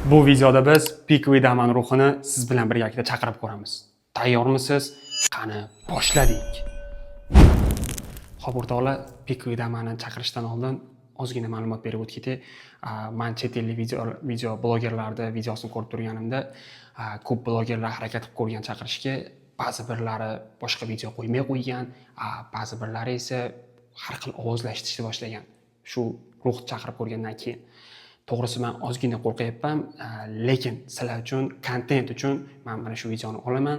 Bu videoda biz Pikovый daman ruhini siz bilan birgalikda chaqirib ko'ramiz. Tayyormisiz? Qani, boshladik. Xo'p, o'rtoqlar, Pikovый damanni chaqirishdan oldin ozgina ma'lumot berib o'tgiti. Men chet ellik video blogerlarni videosini ko'rib turganimda, ko'p blogerlar harakat qilib ko'rgan chaqirishga, ba'zi birlari boshqa video qo'ymay qo'ygan, ba'zi birlari esa har xil ovozlar eshitishni boshlagan. Shu ruh chaqirib ko'rgandan keyin. To'g'risi men ozgina qo'rqyapman, lekin sizlar uchun, kontent uchun men mana shu videoni olaman.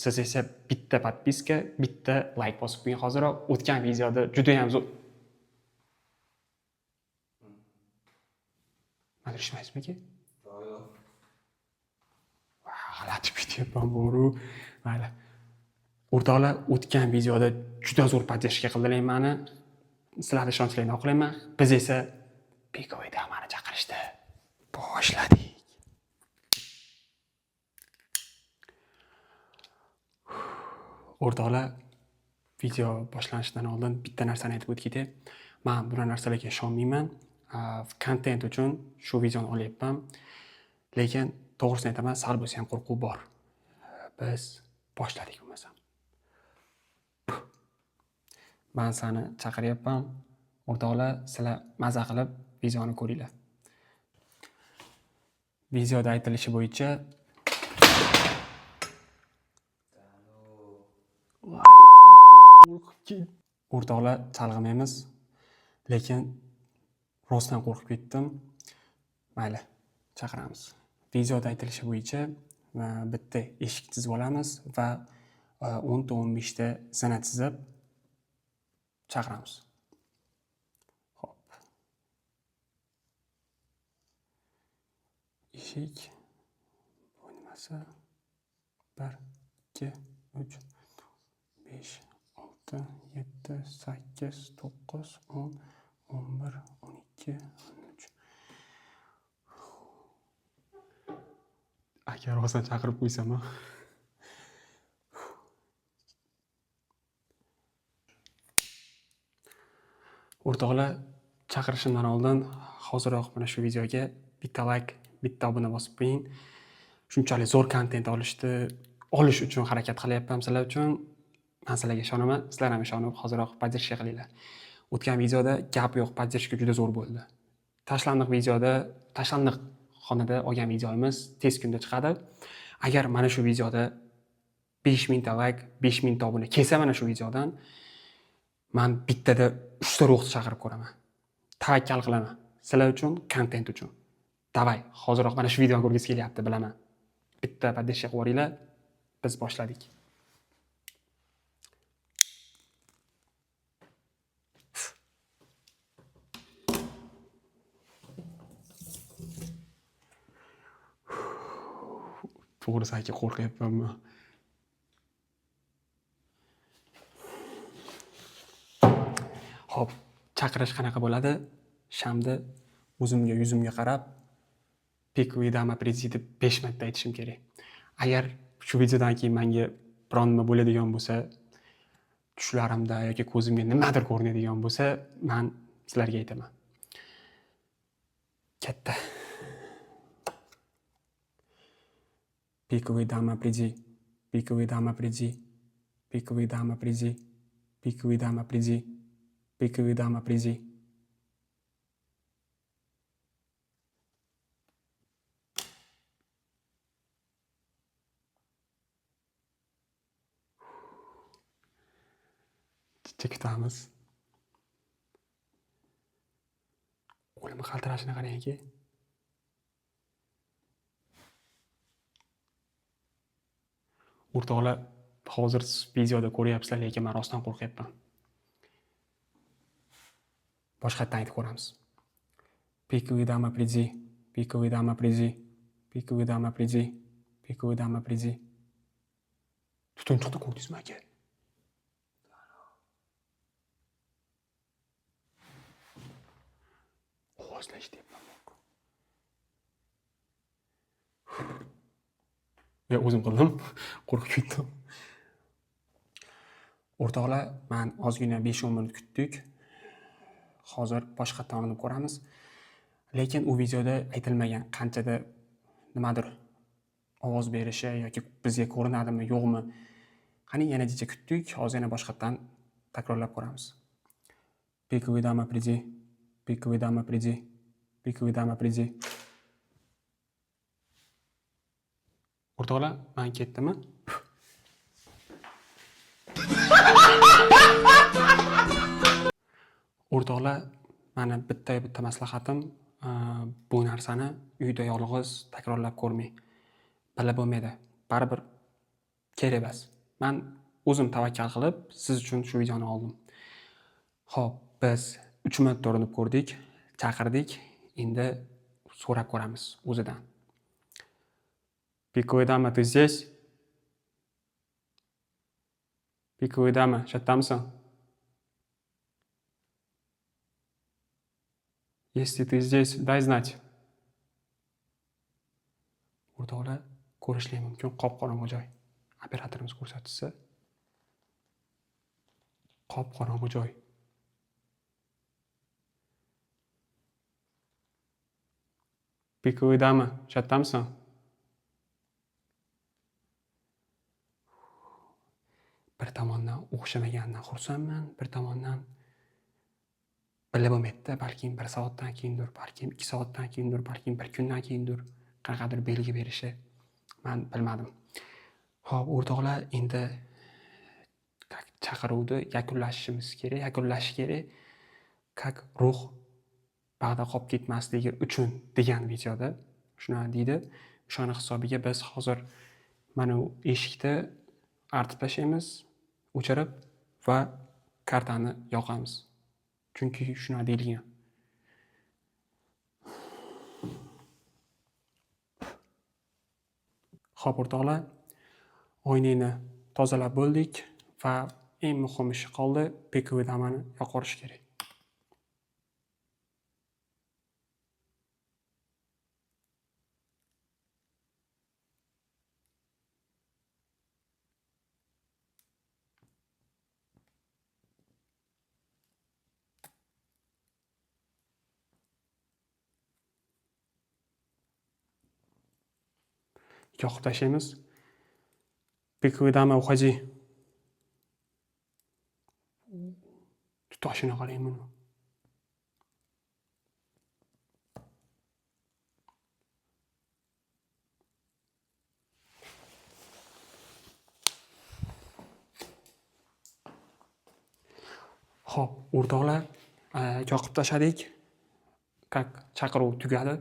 Siz esa bitta podpiska, bitta like bosib qo'ying hoziroq. O'tgan videoda juda ham zo'r. Mana eshitmaysizmi? Yo'q. G'alati ketyapman bo'ru. Mayli. O'rtoqlar, o'tgan videoda juda zo'r podдержка qildilar meni. Sizlarga ishonchlarini oqlayman. Biz esa Pikovый damanni chaqirishdi. Boshladik. O'rtoqlar, video boshlanishidan oldin bitta narsani aytib o'tgiti. Men bu narsalarga ishonmayman. Kontent uchun shu videoni olyapman. Lekin to'g'risini aytaman, sal bo'lsa ham qo'rquv bor. Biz boshladik bo'lmasam. Men seni chaqiryapman. O'rtoqlar, sizlar maza qilib videoni ko'ringlar. Videoda aytilishi bo'yicha o'rtoqlar, chalg'imaymiz. Lekin rostdan qo'rqib ketdim. Mayli, chaqiramiz. Videoda aytilishi bo'yicha bitta eshik chizib olamiz va 10-15 ta zina chizib chaqiramiz. Xo'p. Eshik bo'lmasa 1 2 3 5 6 7 8 9 10 11 12 13. Agar rostdan chaqirib qo'ysam, o'rtoqlar, chaqirishimdan oldin hoziroq mana shu videoga bitta like, bitta obuna bosib qo'ying. Shunchalik zo'r kontent olish uchun harakat qilyapman sizlar uchun. Men sizlarga ishonaman, sizlar ham ishonib hoziroq podдержка qilinglar. O'tgan videoda gap yo'q, podдержка juda zo'r bo'ldi. Tashlandiq xonada olgan videomiz tez kunda chiqadi. Agar mana shu videoda 5000 ta like, 5000 ta obuna kelsa mana shu videodan, men bittada 3 ta ruhni chaqirib ko'raman. Tavakkal qilaman. Sizlar uchun, kontent uchun. Davay, hoziroq mana shu videoni ko'rgisi kelyapti, bilaman. Bitta podдержка qilib yuboringlar. Biz boshladik. To'g'risi aytib qo'rqyapmanmi? Xo'p, chaqirish qanaqa bo'ladi? Shamda o'zimga yuzimga qarab, Pikovый daman приди deb 5 marta aytishim kerak. Agar shu videodan keyin menga biron nima bo'ladigan bo'lsa, tushlarimda yoki ko'zimga nimadir ko'rinadigan bo'lsa, men sizlarga aytaman. Katta. Pikovый daman приди. Pikovый daman приди. Pikovый daman приди. Pikovый daman приди. Pikovый daman приди. Kutamiz. Qo'lim qaltirashini qarang-ki. O'rtoqlar, hozir videoda ko'ryapsizlar, lekin men rostdan qo'rqyapman. Boshqatdan aytib ko'ramiz. Pikovый daman приди. Pikovый daman приди. Pikovый daman приди. Pikovый daman приди. Tutun chiqdi, ko'rdingizmi aka? Ovozlar eshityapman. O'zim qildim, qo'rqib ketdim. O'rtoqlar, men ozgina 5-10 minut kutdik. Hozir boshqatdan olinib ko'ramiz. Lekin u videoda aytilmagan qanchada nimadir ovoz berishi yoki bizga ko'rinadimi, yo'qmi? Qani yana necha kutdik, hozir yana boshqatdan takrorlab ko'ramiz. Pikovый dama приди, pikovый dama приди, pikovый dama приди. O'rtoqlar, men ketdimi? O'rtoqlar, mani bitta maslahatim, bu narsani uyda yolg'iz takrorlab ko'rmang. Bilib bo'lmaydi. Baribir kerak emas. Men o'zim tavakkal qilib siz uchun shu videoni oldim. Xo'p, biz 3 marta urinib ko'rdik, chaqirdik, endi so'rab ko'ramiz o'zidan. Pikovый dama, ты здесь? Pikovый dama, shatamisan? Если ты здесь, дай знать. O'rtoqlar, ko'rishlik mumkin, qop-qorong'u joy. Operatorimiz ko'rsatsa, qop-qorong'u joy. Pikovый dama, shatamisan? Bir tomondan o'xshamaganidan xursandman, bir tomondan bilib bo'lmaydi, balkim 1 soatdan keyindir, balkim 2 soatdan keyindir, balkim 1 kundan keyindir qanaqadir belgi berishi men bilmadim. Xo'p, o'rtoqlar, endi chaqiruvni yakunlash kerak. Как ruh bag'da qolib ketmasligi uchun degan videoda shuna deydi. O'shani hisobiga biz hozir mana bu eshikni artib tashlaymiz, o'chirib va kartani yoqamiz. Chunki shuna deyilgan. Xo'p, o'rtoqlar, oynani tozalab bo'ldik va eng muhim ish qoldi, pikovый damani yoqorish kerak. Yoqib tashlaymiz. Pikovый dama, uходи. Tutashini qarang buni. Xo'p, o'rtoqlar, yoqib tashladik. Chaqiruv tugadi.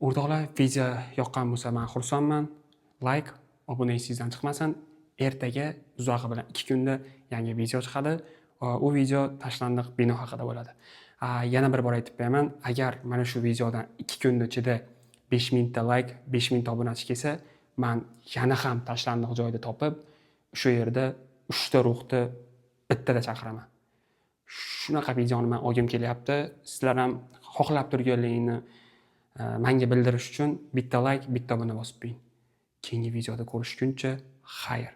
O'rtoqlar, video yoqqan bo'lsa, men xursandman. Like, obuna sizdan chiqmasin. Ertaga uzog'i bilan 2 kunda yangi video chiqadi. U video tashlandiq bino haqida bo'ladi. Yana bir bor aytib beraman, agar mana shu videodan 2 kun ichida 5000 ta like, 5000 ta obunachi kelsa, men yana ham tashlandiq joyda topib, o'sha yerda 3 ta ruhni bittada chaqiraman. Shunaqa videoni men olgim kelyapti. Sizlar ham xohlab turganligingni menga bildirish uchun bitta like, bitta obuna bosib qo'ying. Keyingi videoda ko'rishguncha, xayr.